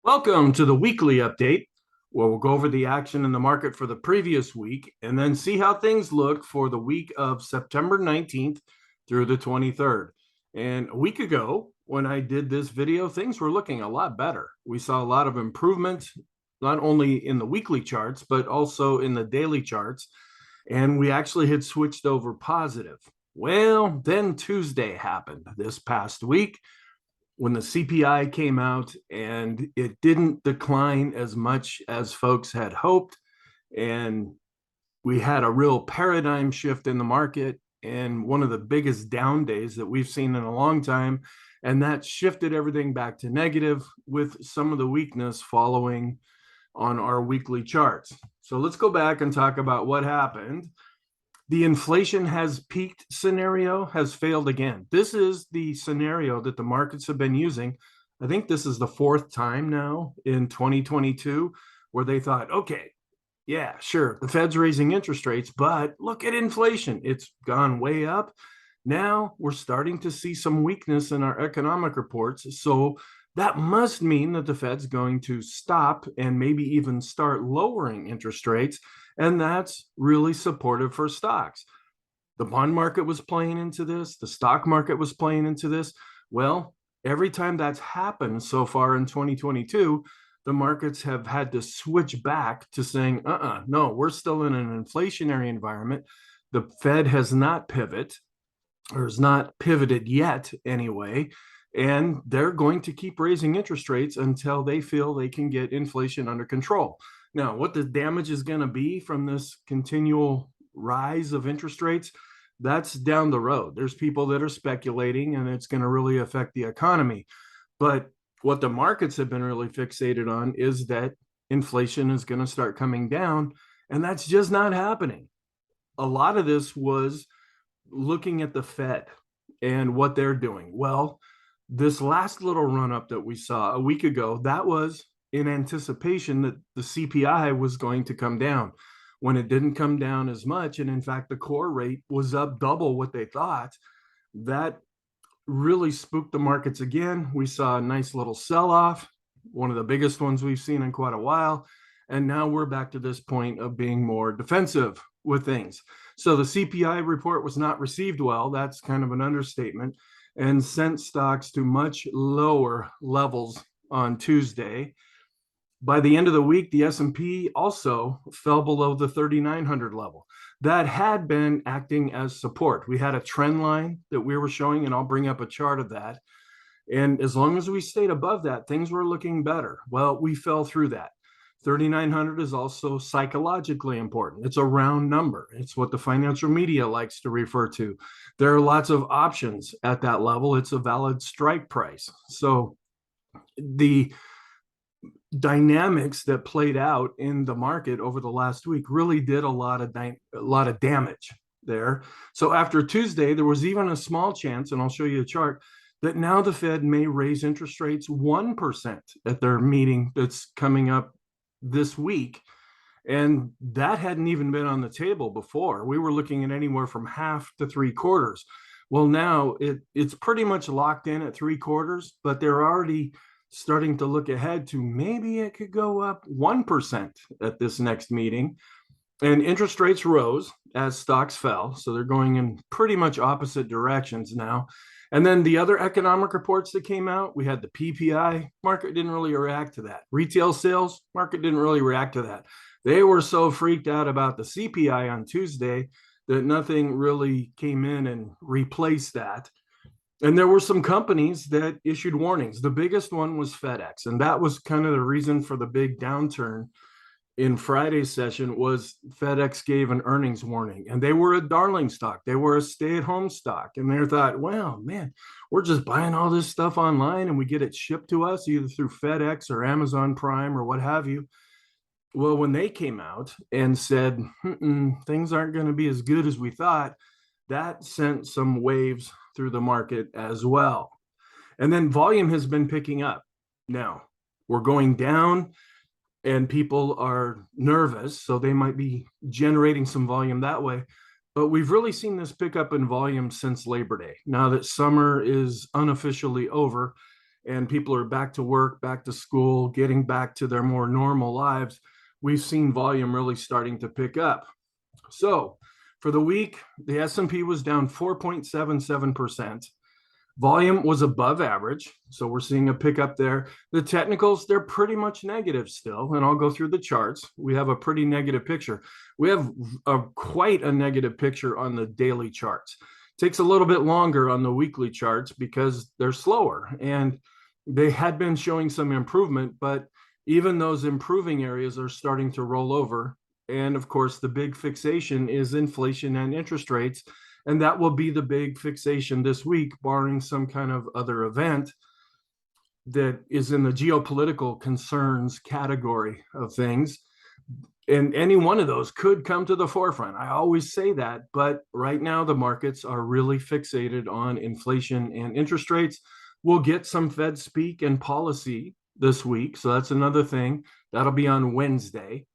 Welcome to the weekly update, where we'll go over the action in the market for the previous week and then see how things look for the week of September 19th through the 23rd. And a week ago, when I did this video, things were looking a lot better. We saw a lot of improvement, not only in the weekly charts, but also in the daily charts. And we actually had switched over positive. Well, then Tuesday happened this past week, when the CPI came out, and it didn't decline as much as folks had hoped. And we had a real paradigm shift in the market and one of the biggest down days that we've seen in a long time. And that shifted everything back to negative, with some of the weakness following on our weekly charts. So let's go back and talk about what happened. The inflation has peaked scenario has failed again. This is the scenario that the markets have been using. I think this is the fourth time now in 2022 where they thought, okay, yeah, sure, the Fed's raising interest rates, but look at inflation. It's gone way up. Now we're starting to see some weakness in our economic reports. So that must mean that the Fed's going to stop and maybe even start lowering interest rates. And that's really supportive for stocks. The bond market was playing into this. The stock market was playing into this. Well, every time that's happened so far in 2022, the markets have had to switch back to saying, no, we're still in an inflationary environment. The Fed has not pivoted yet anyway. And they're going to keep raising interest rates until they feel they can get inflation under control. Now, what the damage is going to be from this continual rise of interest rates, that's down the road. There's people that are speculating, and it's going to really affect the economy. But what the markets have been really fixated on is that inflation is going to start coming down, and that's just not happening. A lot of this was looking at the Fed and what they're doing. Well, this last little run up that we saw a week ago, that was in anticipation that the CPI was going to come down. When it didn't come down as much, and in fact, the core rate was up double what they thought, that really spooked the markets again. We saw a nice little sell-off, one of the biggest ones we've seen in quite a while. And now we're back to this point of being more defensive with things. So the CPI report was not received well. That's kind of an understatement, and sent stocks to much lower levels on Tuesday. By the end of the week, the S&P also fell below the 3,900 level. That had been acting as support. We had a trend line that we were showing, and I'll bring up a chart of that. And as long as we stayed above that, things were looking better. Well, we fell through that. 3,900 is also psychologically important. It's a round number. It's what the financial media likes to refer to. There are lots of options at that level. It's a valid strike price. So the dynamics that played out in the market over the last week really did a lot of damage there. So after Tuesday, there was even a small chance, and I'll show you a chart, that now the Fed may raise interest rates 1% at their meeting that's coming up this week. And that hadn't even been on the table before. We were looking at anywhere from half to 3/4. Well, now it's pretty much locked in at 3/4, but they're already starting to look ahead to maybe it could go up 1% at this next meeting. And interest rates rose as stocks fell. So they're going in pretty much opposite directions now. And then the other economic reports that came out, we had the PPI, market didn't really react to that. Retail sales, market didn't really react to that. They were so freaked out about the CPI on Tuesday that nothing really came in and replaced that. And there were some companies that issued warnings. The biggest one was FedEx, and that was kind of the reason for the big downturn in Friday's session. Was FedEx gave an earnings warning, and they were a darling stock. They were a stay-at-home stock, and they thought, well, man, we're just buying all this stuff online and we get it shipped to us either through FedEx or Amazon Prime or what have you. Well, when they came out and said, things aren't going to be as good as we thought, that sent some waves through the market as well. And then volume has been picking up. Now we're going down and people are nervous, so they might be generating some volume that way. But we've really seen this pick up in volume since Labor Day, now that summer is unofficially over. and people are back to work, back to school, getting back to their more normal lives, we've seen volume really starting to pick up. So for the week, the S&P was down 4.77%. Volume was above average, so we're seeing a pickup there. The technicals, they're pretty much negative still, and I'll go through the charts. We have a pretty negative picture. We have quite a negative picture on the daily charts. Takes a little bit longer on the weekly charts because they're slower, and they had been showing some improvement, but even those improving areas are starting to roll over. And of course, the big fixation is inflation and interest rates. And that will be the big fixation this week, barring some kind of other event that is in the geopolitical concerns category of things. And any one of those could come to the forefront. I always say that, but right now the markets are really fixated on inflation and interest rates. We'll get some Fed speak and policy this week. So that's another thing. That'll be on Wednesday.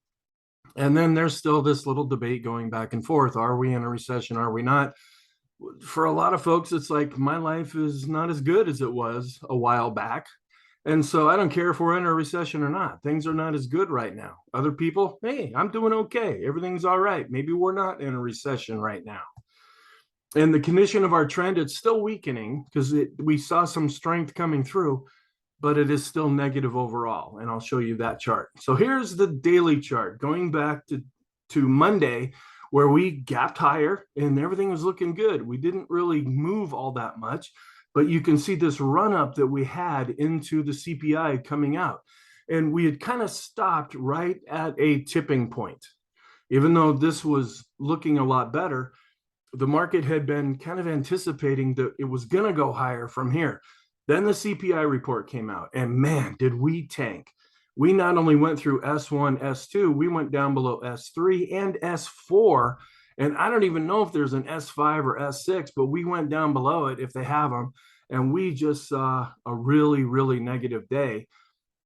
And then there's still this little debate going back and forth. Are we in a recession? Are we not? For a lot of folks, it's like my life is not as good as it was a while back. And so I don't care if we're in a recession or not. Things are not as good right now. Other people, hey, I'm doing okay. Everything's all right. Maybe we're not in a recession right now. And the condition of our trend, it's still weakening because we saw some strength coming through, but it is still negative overall. And I'll show you that chart. So here's the daily chart going back to Monday, where we gapped higher and everything was looking good. We didn't really move all that much, but you can see this run up that we had into the CPI coming out. And we had kind of stopped right at a tipping point. Even though this was looking a lot better, the market had been kind of anticipating that it was going to go higher from here. Then the CPI report came out, and man, did we tank. We not only went through S1, S2, we went down below S3 and S4. And I don't even know if there's an S5 or S6, but we went down below it if they have them. And we just saw a really, really negative day.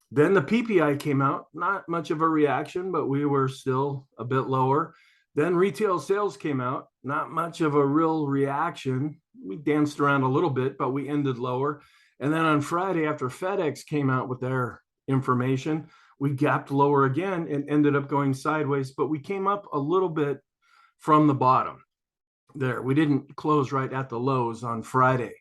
Then the PPI came out, not much of a reaction, but we were still a bit lower. Then retail sales came out, not much of a real reaction. We danced around a little bit, but we ended lower. And then on Friday, after FedEx came out with their information, we gapped lower again and ended up going sideways, but we came up a little bit from the bottom there. We didn't close right at the lows on Friday.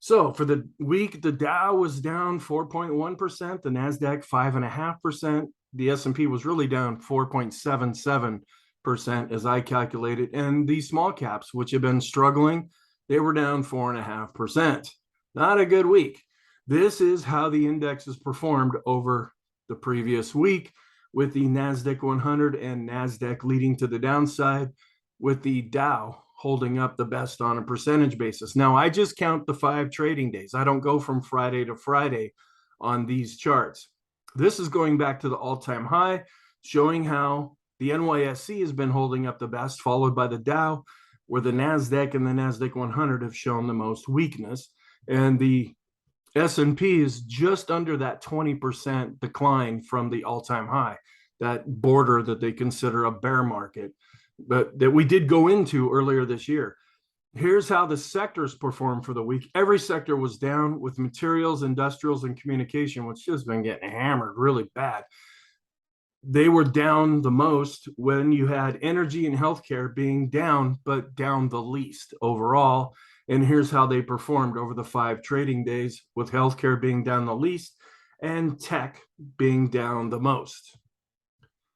So for the week, the Dow was down 4.1%, the NASDAQ 5.5%, the S&P was really down 4.77% as I calculated, and the small caps, which have been struggling, they were down 4.5%. Not a good week. This is how the indexes performed over the previous week, with the NASDAQ 100 and NASDAQ leading to the downside, with the Dow holding up the best on a percentage basis. Now, I just count the 5 trading days. I don't go from Friday to Friday on these charts. This is going back to the all-time high, showing how the NYSE has been holding up the best, followed by the Dow, where the NASDAQ and the NASDAQ 100 have shown the most weakness. And the S&P is just under that 20% decline from the all-time high, that border that they consider a bear market, but that we did go into earlier this year. Here's how the sectors performed for the week. Every sector was down, with materials, industrials, and communication, which has been getting hammered really bad. They were down the most when you had energy and healthcare being down, but down the least overall. And here's how they performed over the 5 trading days, with healthcare being down the least and tech being down the most.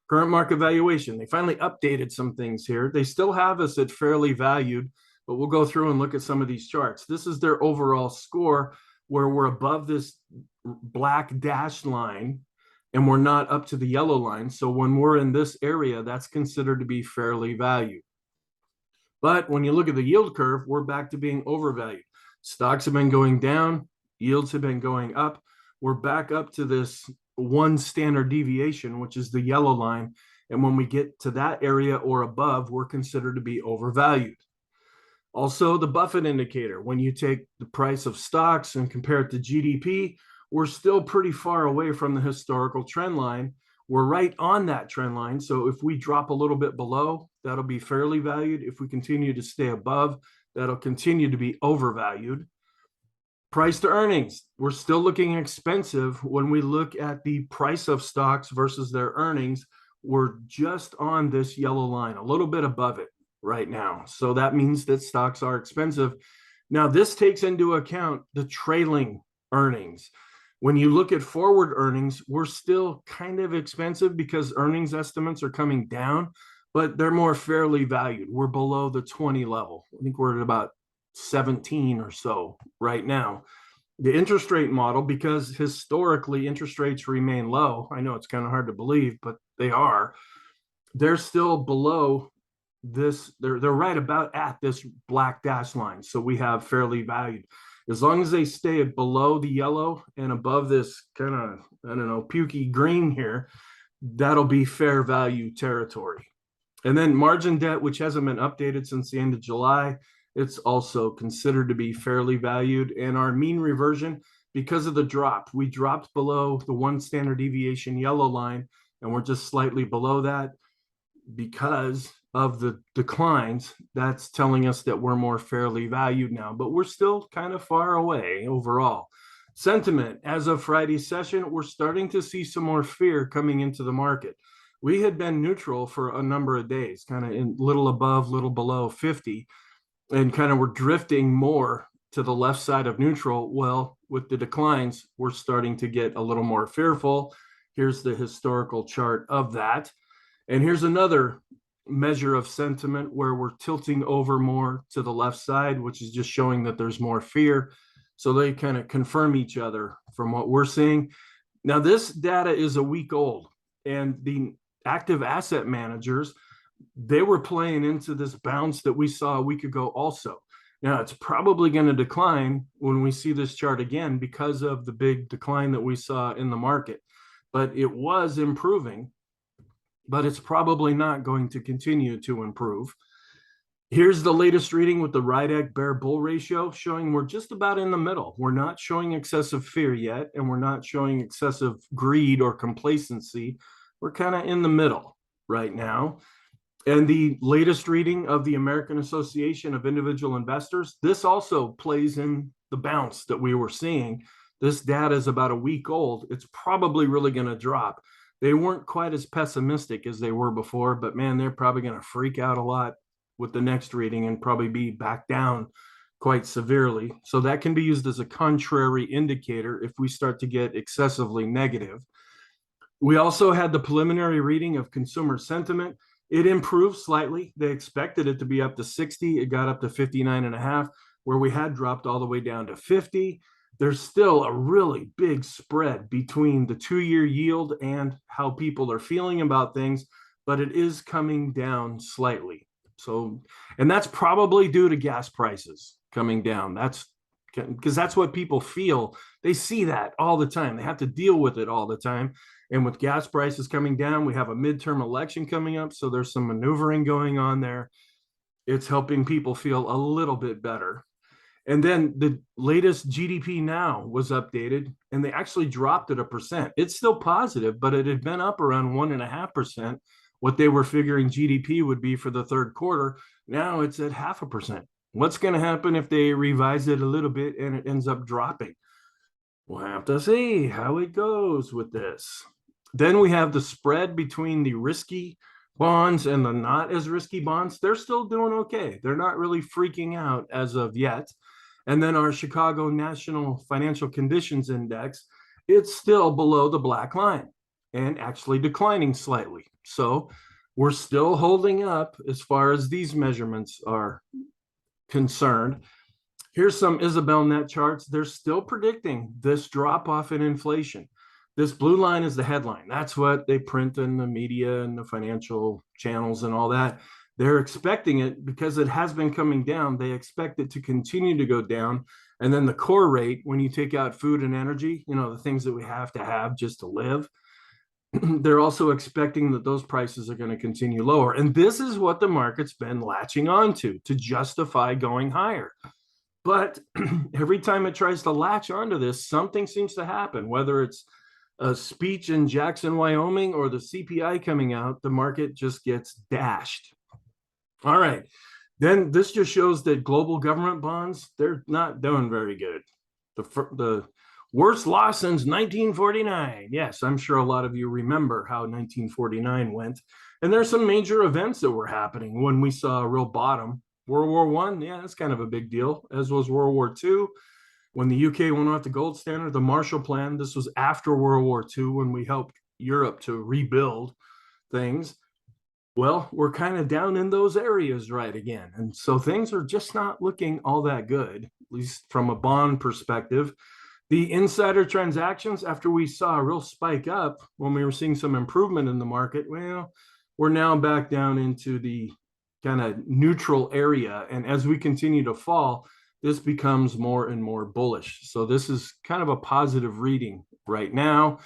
Current market valuation, they finally updated some things here. They still have us at fairly valued, but we'll go through and look at some of these charts. This is their overall score, where we're above this black dashed line and we're not up to the yellow line. So when we're in this area, that's considered to be fairly valued. But when you look at the yield curve, we're back to being overvalued. Stocks have been going down, yields have been going up. We're back up to this 1 standard deviation, which is the yellow line. And when we get to that area or above, we're considered to be overvalued. Also, the Buffett indicator, when you take the price of stocks and compare it to GDP, we're still pretty far away from the historical trend line. We're right on that trend line. So if we drop a little bit below, that'll be fairly valued. If we continue to stay above, that'll continue to be overvalued. Price to earnings, we're still looking expensive. When we look at the price of stocks versus their earnings, we're just on this yellow line, a little bit above it right now. So that means that stocks are expensive. Now, this takes into account the trailing earnings. When you look at forward earnings, we're still kind of expensive because earnings estimates are coming down, but they're more fairly valued. We're below the 20 level. I think we're at about 17 or so right now. The interest rate model, because historically interest rates remain low, I know it's kind of hard to believe, but they are, they're still below this, they're right about at this black dash line. So we have fairly valued. As long as they stay below the yellow and above this kind of, I don't know, pukey green here, that'll be fair value territory. And then margin debt, which hasn't been updated since the end of July, it's also considered to be fairly valued. And our mean reversion, because of the drop, we dropped below the 1 standard deviation yellow line, and we're just slightly below that because of the declines. That's telling us that we're more fairly valued now, but we're still kind of far away overall. Sentiment, as of Friday's session, we're starting to see some more fear coming into the market. We had been neutral for a number of days, kind of in little above, little below 50, and kind of we're drifting more to the left side of neutral. Well, with the declines, we're starting to get a little more fearful. Here's the historical chart of that. And here's another measure of sentiment where we're tilting over more to the left side, which is just showing that there's more fear. So they kind of confirm each other from what we're seeing. Now, this data is a week old, and the active asset managers, they were playing into this bounce that we saw a week ago also. Now, it's probably going to decline when we see this chart again because of the big decline that we saw in the market. But it was improving, but it's probably not going to continue to improve. Here's the latest reading with the Rydek Bear Bull ratio, showing we're just about in the middle. We're not showing excessive fear yet, and we're not showing excessive greed or complacency. We're kind of in the middle right now. And the latest reading of the American Association of Individual Investors, this also plays in the bounce that we were seeing. This data is about a week old. It's probably really going to drop. They weren't quite as pessimistic as they were before, but man, they're probably going to freak out a lot with the next reading and probably be back down quite severely. So that can be used as a contrary indicator if we start to get excessively negative. We also had the preliminary reading of consumer sentiment. It improved slightly. They expected it to be up to 60. It got up to 59.5, where we had dropped all the way down to 50. There's still a really big spread between the 2-year yield and how people are feeling about things, but it is coming down slightly. So, and that's probably due to gas prices coming down. That's because that's what people feel. They see that all the time. They have to deal with it all the time. And with gas prices coming down, we have a midterm election coming up. So there's some maneuvering going on there. It's helping people feel a little bit better. And then the latest GDP now was updated, and they actually dropped it 1%. It's still positive, but it had been up around 1.5%, what they were figuring GDP would be for the third quarter. Now it's at 0.5%. What's going to happen if they revise it a little bit and it ends up dropping? We'll have to see how it goes with this. Then we have the spread between the risky bonds and the not as risky bonds. They're still doing okay. They're not really freaking out as of yet. And then our Chicago National Financial Conditions Index, it's still below the black line and actually declining slightly. So we're still holding up as far as these measurements are concerned. Here's some Isabel Net charts. They're still predicting this drop off in inflation. This blue line is the headline. That's what they print in the media and the financial channels and all that. They're expecting it because it has been coming down. They expect it to continue to go down. And then the core rate, when you take out food and energy, you know, the things that we have to have just to live, they're also expecting that those prices are going to continue lower. And this is what the market's been latching on to justify going higher. But every time it tries to latch onto this, something seems to happen, whether it's a speech in Jackson, Wyoming, or the CPI coming out, the market just gets dashed. All right. Then this just shows that global government bonds, they're not doing very good. The worst loss since 1949. Yes, I'm sure a lot of you remember how 1949 went. And there's some major events that were happening when we saw a real bottom. World War One, yeah, that's kind of a big deal, as was World War Two. When the UK went off the gold standard, the Marshall Plan, this was after World War II when we helped Europe to rebuild things. Well, we're kind of down in those areas right again. And so things are just not looking all that good, at least from a bond perspective. The insider transactions, after we saw a real spike up when we were seeing some improvement in the market, well, we're now back down into the kind of neutral area. And as we continue to fall, this becomes more and more bullish. So this is kind of a positive reading right now.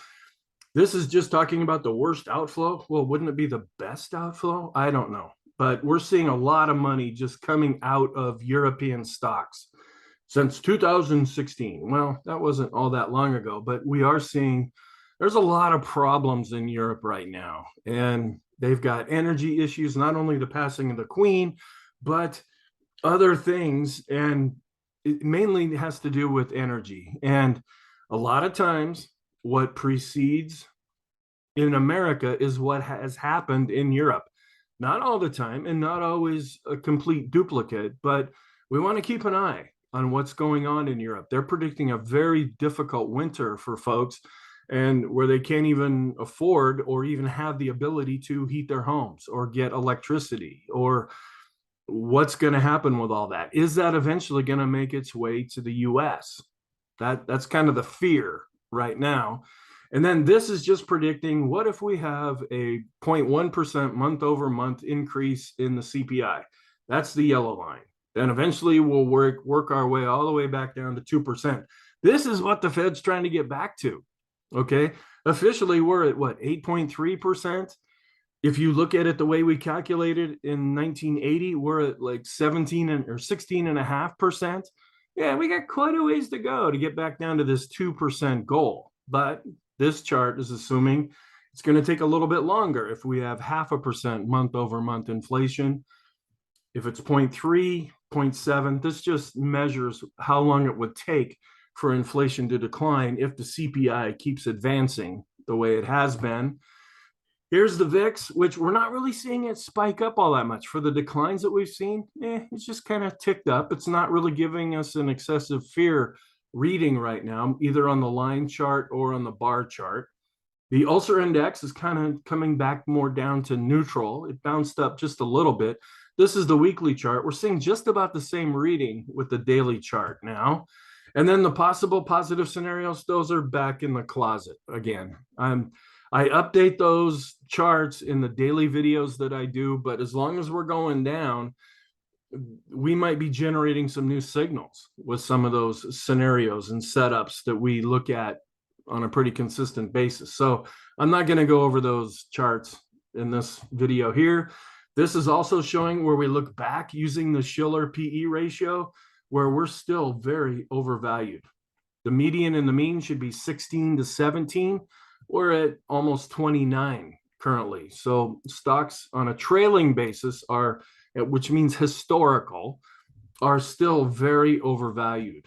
This is just talking about the worst outflow. Well, wouldn't it be the best outflow? I don't know. But we're seeing a lot of money just coming out of European stocks since 2016. Well, that wasn't all that long ago, but we are seeing there's a lot of problems in Europe right now. And they've got energy issues, not only the passing of the Queen, but other things. And it mainly has to do with energy. And a lot of times, what precedes in America is what has happened in Europe. Not all the time and not always a complete duplicate, but we want to keep an eye on what's going on in Europe. They're predicting a very difficult winter for folks, and where they can't even afford or even have the ability to heat their homes or get electricity, or what's going to happen with all that. Is that eventually going to make its way to the US? That's kind of the fear right now. And then this is just predicting, what if we have a 0.1% month over month increase in the CPI? That's the yellow line. Then eventually we'll work our way all the way back down to 2%. This is what the Fed's trying to get back to. Okay. Officially, we're at what, 8.3%? If you look at it the way we calculated in 1980, we're at like 17 or 16.5%. Yeah, we got quite a ways to go to get back down to this 2% goal. But this chart is assuming it's going to take a little bit longer. If we have 0.5% month over month inflation, if it's 0.3, 0.7, this just measures how long it would take for inflation to decline if the CPI keeps advancing the way it has been. Here's the VIX, which we're not really seeing it spike up all that much. For the declines that we've seen, it's just kind of ticked up. It's not really giving us an excessive fear reading right now, either on the line chart or on the bar chart. The Ulcer Index is kind of coming back more down to neutral. It bounced up just a little bit. This is the weekly chart. We're seeing just about the same reading with the daily chart now. And then the possible positive scenarios, those are back in the closet again. I update those charts in the daily videos that I do, but as long as we're going down, we might be generating some new signals with some of those scenarios and setups that we look at on a pretty consistent basis. So I'm not going to go over those charts in this video here. This is also showing where we look back using the Shiller PE ratio, where we're still very overvalued. The median and the mean should be 16 to 17. We're at almost 29 currently. So stocks on a trailing basis are, which means historical, are still very overvalued.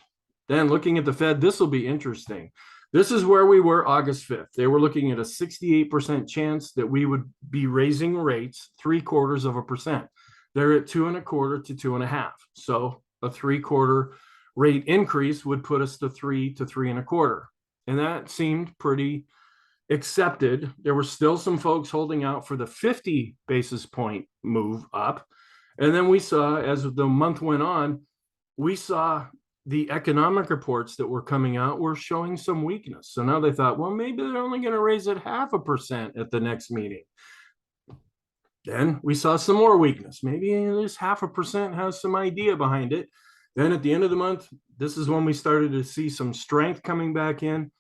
Then looking at the Fed, this will be interesting. This is where we were August 5th. They were looking at a 68% chance that we would be raising rates 0.75%. They're at 2.25 to 2.5. So a 3/4 rate increase would put us to 3 to 3.25. And that seemed pretty accepted. There were still some folks holding out for the 50 basis point move up. And then we saw, as the month went on, we saw the economic reports that were coming out were showing some weakness. So now they thought, well, maybe they're only going to raise it 0.5% at the next meeting. Then we saw some more weakness. Maybe this 0.5% has some idea behind it. Then at the end of the month, this is when we started to see some strength coming back in.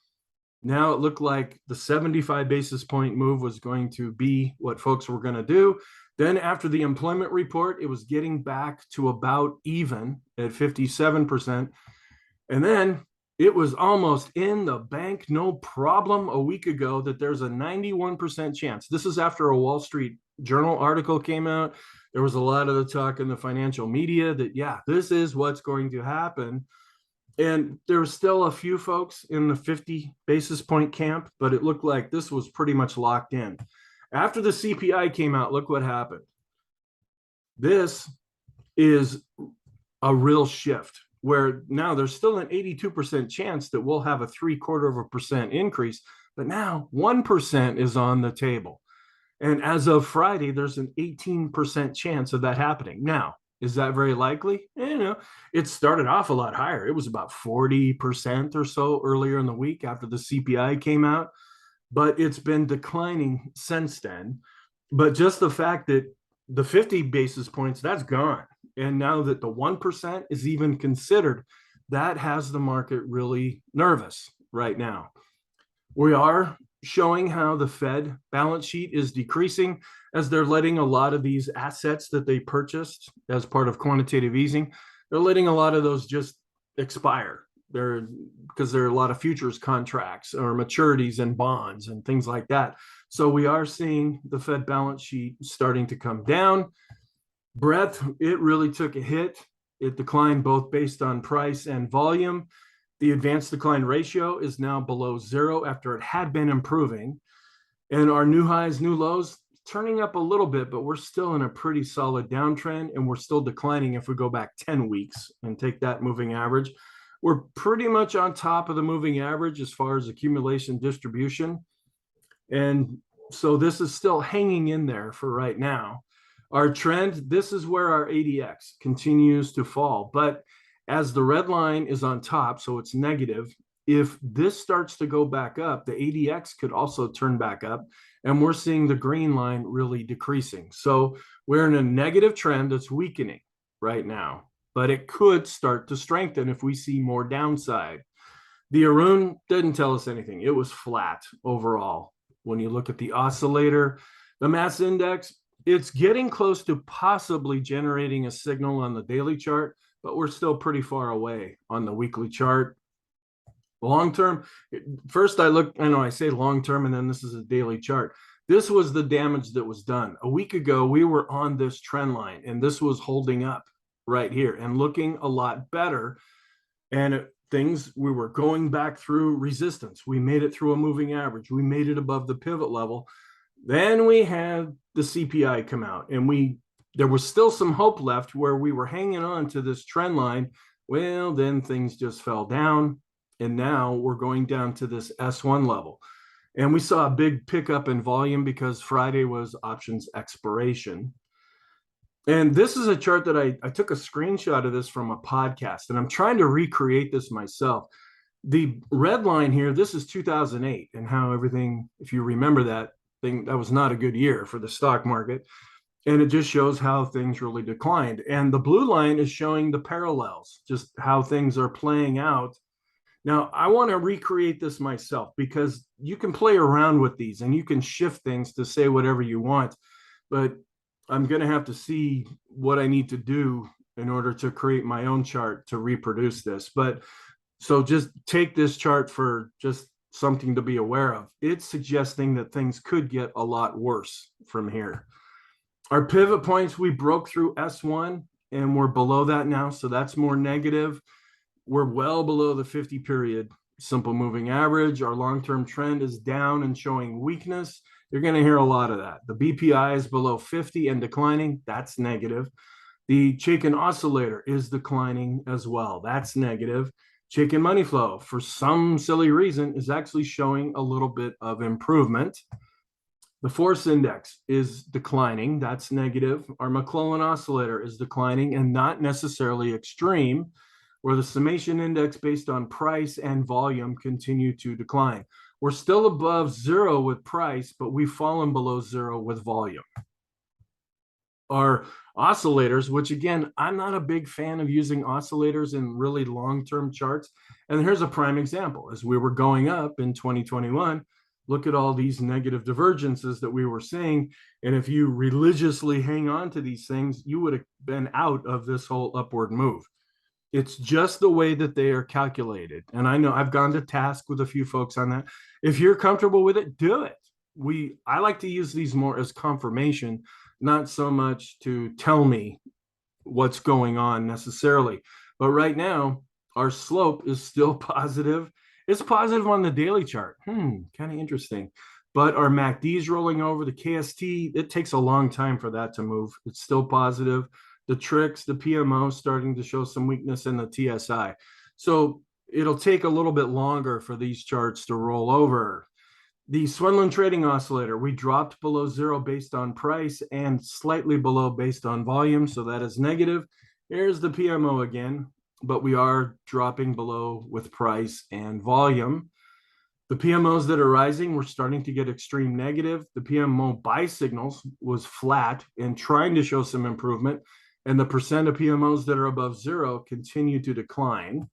Now it looked like the 75 basis point move was going to be what folks were going to do. Then after the employment report, it was getting back to about even at 57%. And then it was almost in the bank, no problem, a week ago that there's a 91% chance. This is after a Wall Street Journal article came out. There was a lot of the talk in the financial media that, yeah, this is what's going to happen. And there were still a few folks in the 50 basis point camp, but it looked like this was pretty much locked in. After the CPI came out, look what happened. This is a real shift where now there's still an 82% chance that we'll have a 0.75% increase, but now 1% is on the table. And as of Friday, there's an 18% chance of that happening. Now, is that very likely? It started off a lot higher. It was about 40% or so earlier in the week after the CPI came out, but it's been declining since then. But just the fact that the 50 basis points, that's gone. And now that the 1% is even considered, that has the market really nervous right now. We are showing how the Fed balance sheet is decreasing as they're letting a lot of these assets that they purchased as part of quantitative easing, they're letting a lot of those just expire. Because there are a lot of futures contracts or maturities and bonds and things like that. So we are seeing the Fed balance sheet starting to come down. Breadth, it really took a hit. It declined both based on price and volume. The advanced decline ratio is now below 0 after it had been improving. And our new highs, new lows, turning up a little bit, but we're still in a pretty solid downtrend, and we're still declining if we go back 10 weeks and take that moving average. We're pretty much on top of the moving average as far as accumulation distribution. And so this is still hanging in there for right now. Our trend, this is where our ADX continues to fall. But as the red line is on top, so it's negative, if this starts to go back up, the ADX could also turn back up. And we're seeing the green line really decreasing. So we're in a negative trend that's weakening right now, but it could start to strengthen if we see more downside. The Arun didn't tell us anything. It was flat overall. When you look at the oscillator, the mass index, it's getting close to possibly generating a signal on the daily chart, but we're still pretty far away on the weekly chart. Long term, first I say long term, and then this is a daily chart. This was the damage that was done. A week ago, we were on this trend line, and this was holding up right here and looking a lot better. And we were going back through resistance. We made it through a moving average. We made it above the pivot level. Then we had the CPI come out, and there was still some hope left where we were hanging on to this trend line. Well, then things just fell down, and now we're going down to this S1 level. And we saw a big pickup in volume because Friday was options expiration. And this is a chart that I took a screenshot of this from a podcast, and I'm trying to recreate this myself. The red line here, this is 2008, and how everything, if you remember that was not a good year for the stock market. And it just shows how things really declined. And the blue line is showing the parallels, just how things are playing out. Now, I want to recreate this myself because you can play around with these and you can shift things to say whatever you want. But I'm going to have to see what I need to do in order to create my own chart to reproduce this. But so just take this chart for just something to be aware of. It's suggesting that things could get a lot worse from here. Our pivot points, we broke through S1 and we're below that now. So that's more negative. We're well below the 50 period simple moving average. Our long-term trend is down and showing weakness. You're going to hear a lot of that. The BPI is below 50 and declining. That's negative. The Chaikin oscillator is declining as well. That's negative. Chaikin money flow, for some silly reason, is actually showing a little bit of improvement. The force index is declining. That's negative. Our McClellan oscillator is declining and not necessarily extreme, where the summation index based on price and volume continue to decline. We're still above 0 with price, but we've fallen below 0 with volume. Our oscillators, which again, I'm not a big fan of using oscillators in really long-term charts. And here's a prime example. As we were going up in 2021, look at all these negative divergences that we were seeing. And if you religiously hang on to these things, you would have been out of this whole upward move. It's just the way that they are calculated. And I know I've gone to task with a few folks on that. If you're comfortable with it, do it. I like to use these more as confirmation, not so much to tell me what's going on necessarily. But right now, Our slope is still positive. It's positive on the daily chart. Kind of interesting. But our MACD is rolling over. The KST, it takes a long time for that to move. It's still positive. The tricks, the PMO starting to show some weakness in the TSI. So it'll take a little bit longer for these charts to roll over. The Swinland Trading Oscillator, we dropped below zero based on price and slightly below based on volume. So that is negative. Here's the PMO again, but we are dropping below with price and volume. The PMOs that are rising, we're starting to get extreme negative. The PMO buy signals was flat and trying to show some improvement. And the percent of PMOs that are above zero continue to decline.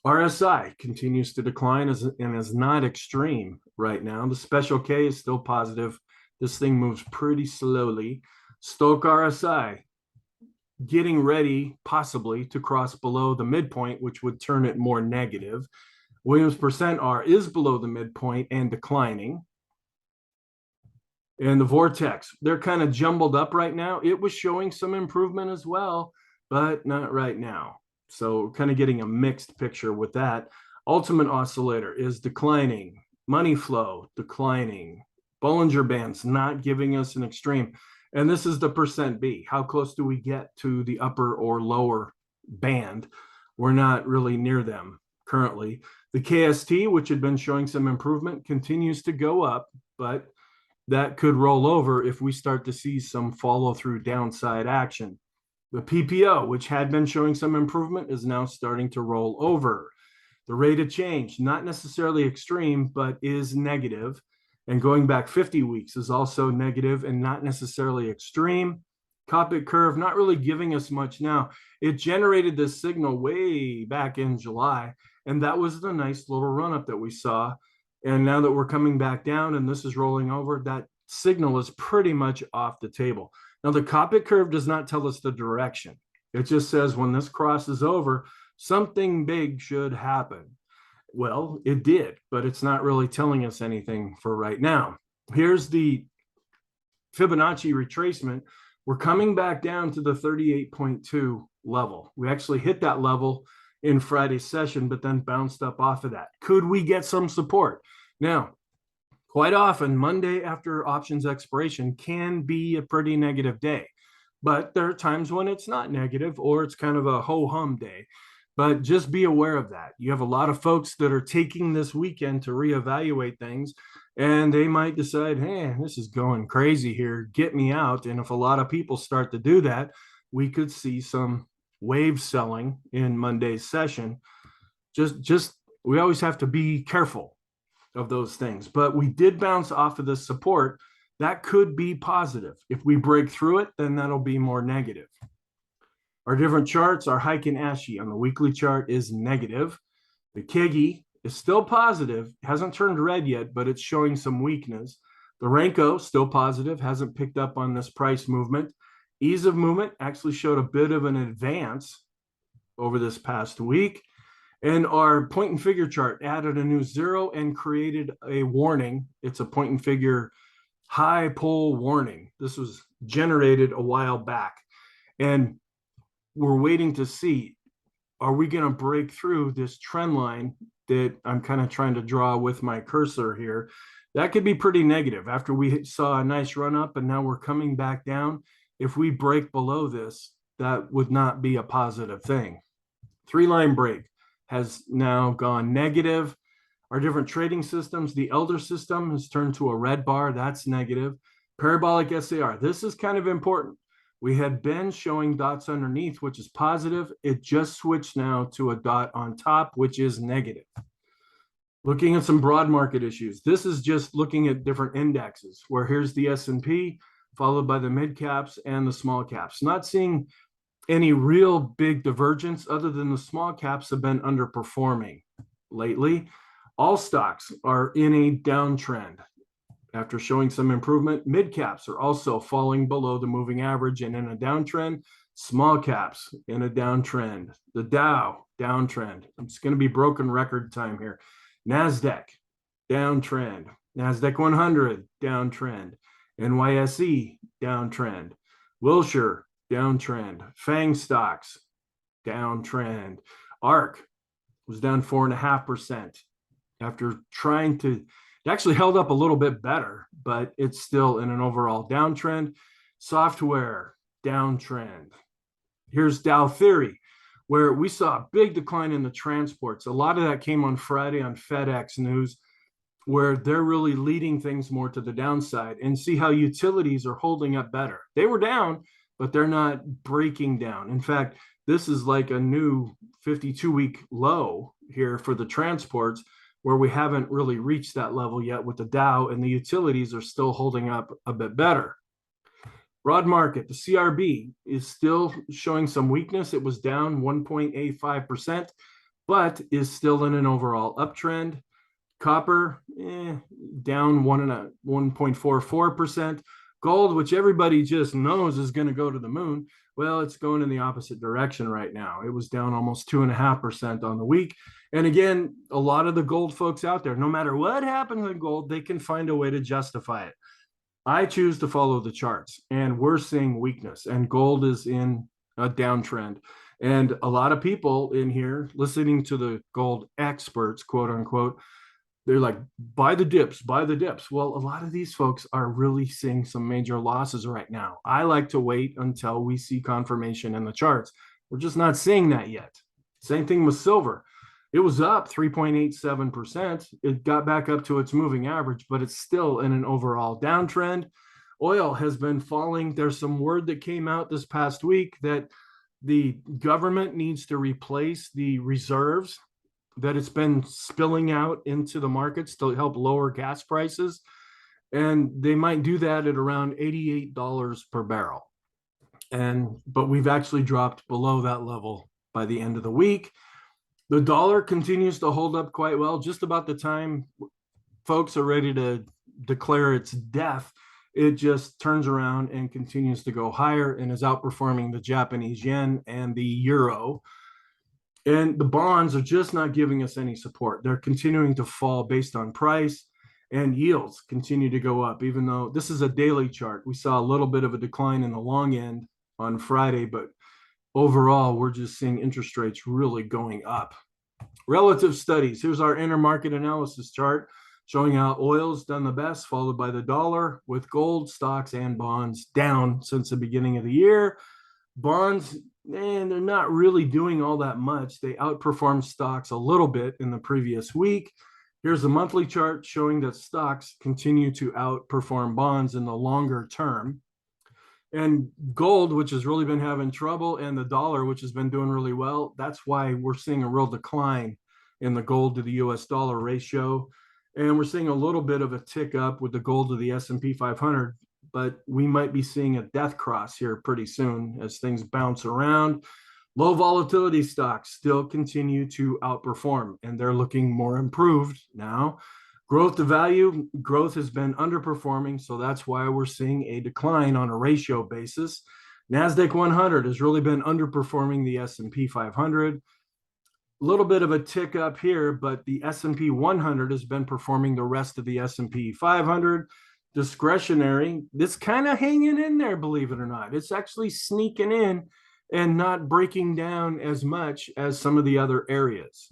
RSI continues to decline and is not extreme right now. The special K is still positive. This thing moves pretty slowly. Stochc RSI getting ready possibly to cross below the midpoint, which would turn it more negative. Williams percent R is below the midpoint and declining. And the Vortex, they're kind of jumbled up right now. It was showing some improvement as well, but not right now. So kind of getting a mixed picture with that. Ultimate Oscillator is declining. Money flow declining. Bollinger Bands not giving us an extreme. And this is the percent B. How close do we get to the upper or lower band? We're not really near them currently. The KST, which had been showing some improvement, continues to go up, but that could roll over if we start to see some follow through downside action. The PPO, which had been showing some improvement, is now starting to roll over. The rate of change, not necessarily extreme, but is negative. And going back 50 weeks is also negative and not necessarily extreme. Copic curve, not really giving us much now. It generated this signal way back in July, and that was the nice little run up that we saw. And now that we're coming back down and this is rolling over, that signal is pretty much off the table. Now, the Copic curve does not tell us the direction. It just says when this crosses over, something big should happen. Well, it did, but it's not really telling us anything for right now. Here's the Fibonacci retracement. We're coming back down to the 38.2 level. We actually hit that level in Friday's session, but then bounced up off of that. Could we get some support? Now, quite often, Monday after options expiration can be a pretty negative day, but there are times when it's not negative or it's kind of a ho-hum day. But just be aware of that. You have a lot of folks that are taking this weekend to reevaluate things, and they might decide, hey, this is going crazy here, get me out. And if a lot of people start to do that, we could see some wave selling in Monday's session. Just we always have to be careful of those things. But we did bounce off of this support. That could be positive. If we break through it, then that'll be more negative. Our different charts, our Heiken Ashi on the weekly chart is negative. The Kegi is still positive, hasn't turned red yet, but it's showing some weakness. The Renko still positive, hasn't picked up on this price movement. Ease of movement actually showed a bit of an advance over this past week. And our point and figure chart added a new zero and created a warning. It's a point and figure high pull warning. This was generated a while back. And we're waiting to see, are we going to break through this trend line that I'm kind of trying to draw with my cursor here? That could be pretty negative. After we saw a nice run up and now we're coming back down, if we break below this, that would not be a positive thing. Three-line break has now gone negative. Our different trading systems, the Elder system has turned to a red bar. That's negative. Parabolic SAR, this is kind of important. We had been showing dots underneath, which is positive. It just switched now to a dot on top, which is negative. Looking at some broad market issues. This is just looking at different indexes, where here's the S&P, followed by the mid caps and the small caps. Not seeing any real big divergence other than the small caps have been underperforming lately. All stocks are in a downtrend. After showing some improvement, mid caps are also falling below the moving average and in a downtrend. Small caps in a downtrend. The Dow, downtrend. It's going to be broken record time here. NASDAQ, downtrend. NASDAQ 100, downtrend. NYSE, downtrend. Wilshire, downtrend. FANG stocks, downtrend. ARC was down 4.5% after trying to, it actually held up a little bit better, but it's still in an overall downtrend. Software, downtrend. Here's Dow Theory, where we saw a big decline in the transports. A lot of that came on Friday on FedEx News, where they're really leading things more to the downside, and see how utilities are holding up better. They were down, but they're not breaking down. In fact, this is like a new 52-week low here for the transports, where we haven't really reached that level yet with the Dow, and the utilities are still holding up a bit better. Broad market, the CRB is still showing some weakness. It was down 1.85%, but is still in an overall uptrend. Copper, down 1.44%. Gold, which everybody just knows is going to go to the moon, well, it's going in the opposite direction right now. It was down almost 2.5% on the week. And again, a lot of the gold folks out there, no matter what happens in gold, they can find a way to justify it. I choose to follow the charts, and we're seeing weakness, and gold is in a downtrend. And a lot of people in here listening to the gold experts, quote unquote, they're like, buy the dips, buy the dips. Well, a lot of these folks are really seeing some major losses right now. I like to wait until we see confirmation in the charts. We're just not seeing that yet. Same thing with silver. It was up 3.87%. It got back up to its moving average, but it's still in an overall downtrend. Oil has been falling. There's some word that came out this past week that the government needs to replace the reserves that it's been spilling out into the markets to help lower gas prices. And they might do that at around $88 per barrel. But we've actually dropped below that level by the end of the week. The dollar continues to hold up quite well. Just about the time folks are ready to declare its death, it just turns around and continues to go higher and is outperforming the Japanese yen and the euro. And the bonds are just not giving us any support. They're continuing to fall based on price, and yields continue to go up, even though this is a daily chart. We saw a little bit of a decline in the long end on Friday, but overall, we're just seeing interest rates really going up. Relative studies. Here's our intermarket analysis chart showing how oil's done the best, followed by the dollar, with gold, stocks, and bonds down since the beginning of the year. Bonds, they're not really doing all that much. They outperformed stocks a little bit in the previous week. Here's the monthly chart showing that stocks continue to outperform bonds in the longer term. And gold, which has really been having trouble, and the dollar, which has been doing really well, that's why we're seeing a real decline in the gold to the US dollar ratio. And we're seeing a little bit of a tick up with the gold to the S&P 500, but we might be seeing a death cross here pretty soon as things bounce around. Low volatility stocks still continue to outperform, and they're looking more improved now. Growth to value, growth has been underperforming, so that's why we're seeing a decline on a ratio basis. NASDAQ 100 has really been underperforming the S&P 500. A little bit of a tick up here, but the S&P 100 has been performing the rest of the S&P 500. Discretionary, it's kind of hanging in there, believe it or not. It's actually sneaking in and not breaking down as much as some of the other areas.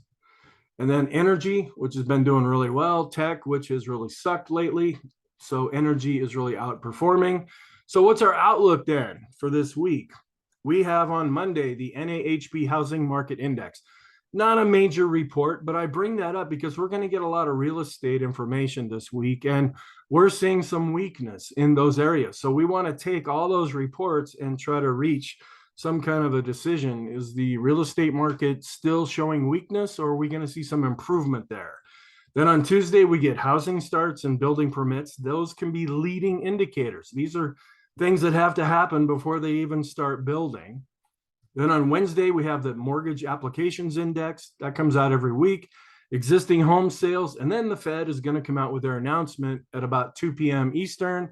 And then energy, which has been doing really well. Tech, which has really sucked lately. So energy is really outperforming. So what's our outlook then for this week? We have on Monday the NAHB Housing Market Index. Not a major report, but I bring that up because we're going to get a lot of real estate information this week, and we're seeing some weakness in those areas. So we want to take all those reports and try to reach some kind of a decision. Is the real estate market still showing weakness, or are we going to see some improvement there? Then on Tuesday, we get housing starts and building permits. Those can be leading indicators. These are things that have to happen before they even start building. Then on Wednesday, we have the mortgage applications index that comes out every week, existing home sales, and then the Fed is going to come out with their announcement at about 2 p.m. Eastern.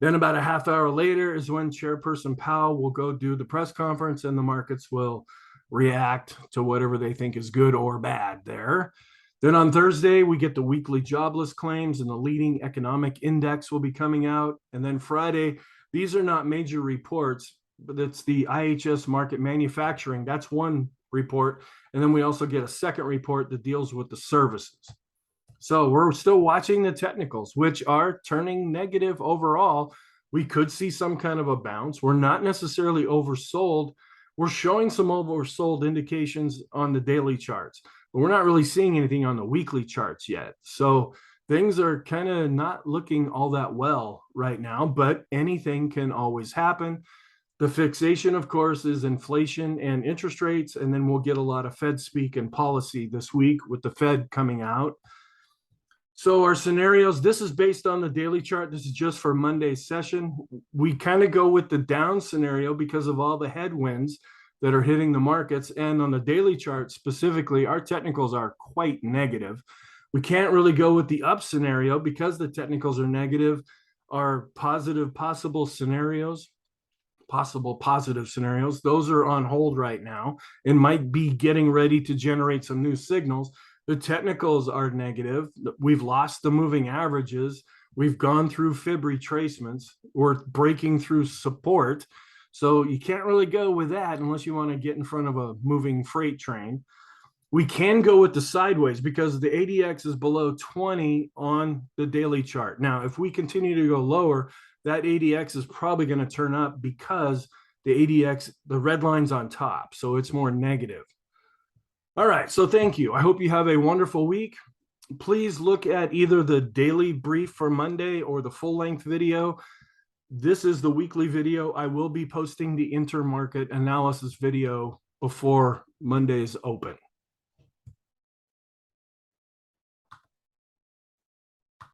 Then about a half hour later is when Chairperson Powell will go do the press conference, and the markets will react to whatever they think is good or bad there. Then on Thursday, we get the weekly jobless claims, and the leading economic index will be coming out. And then Friday, these are not major reports, but it's the IHS market manufacturing. That's one report. And then we also get a second report that deals with the services. So we're still watching the technicals, which are turning negative overall. We could see some kind of a bounce. We're not necessarily oversold. We're showing some oversold indications on the daily charts, but we're not really seeing anything on the weekly charts yet. So things are kind of not looking all that well right now, but anything can always happen. The fixation, of course, is inflation and interest rates, and then we'll get a lot of Fed speak and policy this week with the Fed coming out. So our scenarios, this is based on the daily chart. This is just for Monday's session. We kind of go with the down scenario because of all the headwinds that are hitting the markets. And on the daily chart specifically, our technicals are quite negative. We can't really go with the up scenario because the technicals are negative. Our positive possible scenarios, possible positive scenarios, those are on hold right now and might be getting ready to generate some new signals. The technicals are negative. We've lost the moving averages. We've gone through fib retracements. We're breaking through support. So you can't really go with that unless you want to get in front of a moving freight train. We can go with the sideways because the ADX is below 20 on the daily chart. Now, if we continue to go lower, that ADX is probably going to turn up because the ADX, the red line's on top. So it's more negative. All right, so thank you. I hope you have a wonderful week. Please look at either the daily brief for Monday or the full-length video. This is the weekly video. I will be posting the intermarket analysis video before Monday's open.